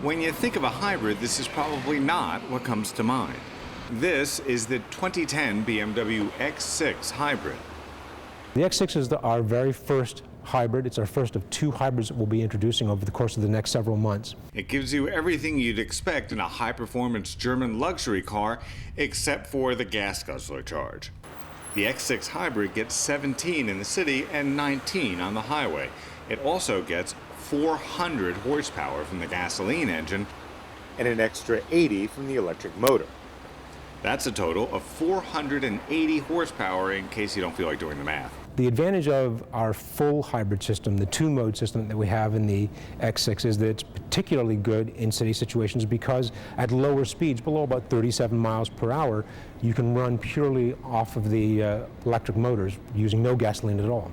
When you think of a hybrid, this is probably not what comes to mind. This is the 2010 BMW X6 Hybrid. The X6 is our very first hybrid. It's our first of two hybrids that we'll be introducing over the course of the next several months. It gives you everything you'd expect in a high-performance German luxury car, except for the gas guzzler charge. The X6 Hybrid gets 17 in the city and 19 on the highway. It also gets 400 horsepower from the gasoline engine and an extra 80 from the electric motor. That's a total of 480 horsepower in case you don't feel like doing the math. The advantage of our full hybrid system, the two-mode system that we have in the X6, is that it's particularly good in city situations because at lower speeds, below about 37 miles per hour, you can run purely off of the electric motors using no gasoline at all.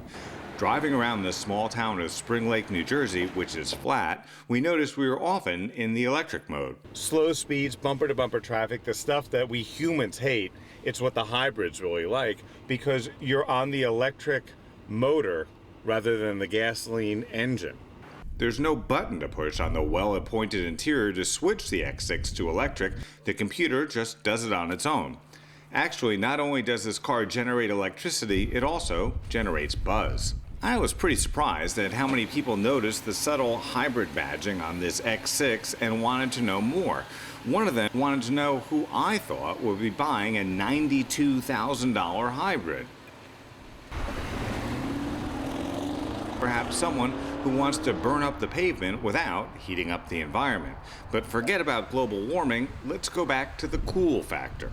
Driving around the small town of Spring Lake, New Jersey, which is flat, we noticed we were often in the electric mode. Slow speeds, bumper-to-bumper traffic, the stuff that we humans hate, it's what the hybrids really like because you're on the electric motor rather than the gasoline engine. There's no button to push on the well-appointed interior to switch the X6 to electric. The computer just does it on its own. Actually, not only does this car generate electricity, it also generates buzz. I was pretty surprised at how many people noticed the subtle hybrid badging on this X6 and wanted to know more. One of them wanted to know who I thought would be buying a $92,000 hybrid. Perhaps someone who wants to burn up the pavement without heating up the environment. But forget about global warming, let's go back to the cool factor.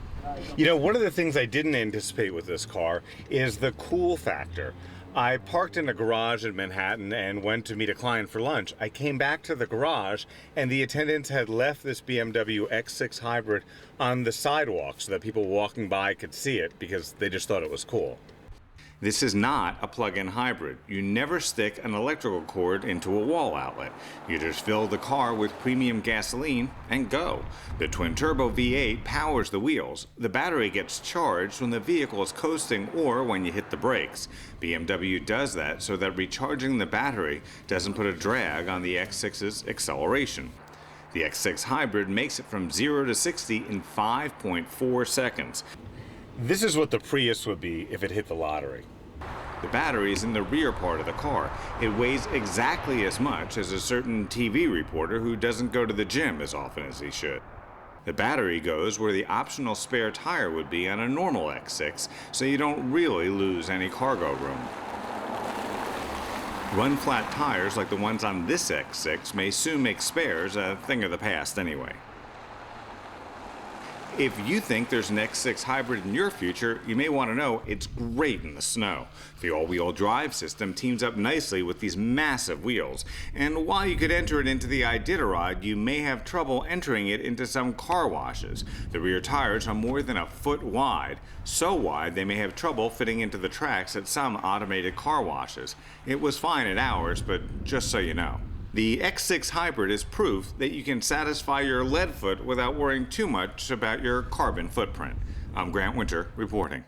You know, one of the things I didn't anticipate with this car is the cool factor. I parked in a garage in Manhattan and went to meet a client for lunch. I came back to the garage and the attendants had left this BMW X6 Hybrid on the sidewalk so that people walking by could see it because they just thought it was cool. This is not a plug-in hybrid. You never stick an electrical cord into a wall outlet. You just fill the car with premium gasoline and go. The twin-turbo V8 powers the wheels. The battery gets charged when the vehicle is coasting or when you hit the brakes. BMW does that so that recharging the battery doesn't put a drag on the X6's acceleration. The X6 Hybrid makes it from 0 to 60 in 5.4 seconds. This is what the Prius would be if it hit the lottery. The battery is in the rear part of the car. It weighs exactly as much as a certain TV reporter who doesn't go to the gym as often as he should. The battery goes where the optional spare tire would be on a normal X6, so you don't really lose any cargo room. Run-flat tires like the ones on this X6 may soon make spares a thing of the past anyway. If you think there's an X6 hybrid in your future, you may want to know it's great in the snow. The all-wheel drive system teams up nicely with these massive wheels. And while you could enter it into the Iditarod, you may have trouble entering it into some car washes. The rear tires are more than a foot wide, so wide they may have trouble fitting into the tracks at some automated car washes. It was fine at ours, but just so you know. The X6 Hybrid is proof that you can satisfy your lead foot without worrying too much about your carbon footprint. I'm Grant Winter reporting.